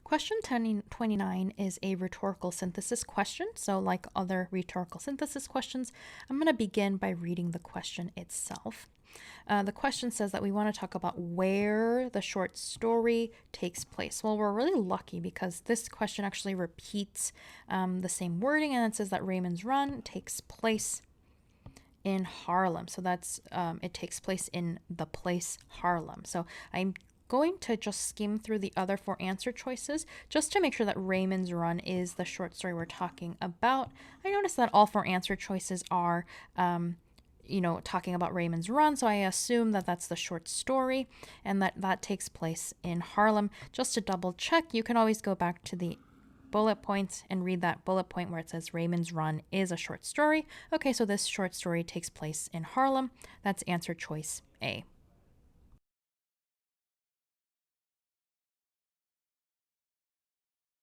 Question 29 is a rhetorical synthesis question. So like other rhetorical synthesis questions, I'm going to begin by reading the question itself. The question says that we want to talk about where the short story takes place. Well, we're really lucky because this question actually repeats the same wording, and it says that Raymond's Run takes place in Harlem. So that's it takes place in the place Harlem. So I'm going to just skim through the other 4 answer choices just to make sure that Raymond's Run is the short story we're talking about. I noticed that all 4 answer choices are talking about Raymond's Run, so I assume that that's the short story and that takes place in Harlem. Just to double check, you can always go back to the bullet points and read that bullet point where it says Raymond's Run is a short story. Okay, so this short story takes place in Harlem. That's answer choice A.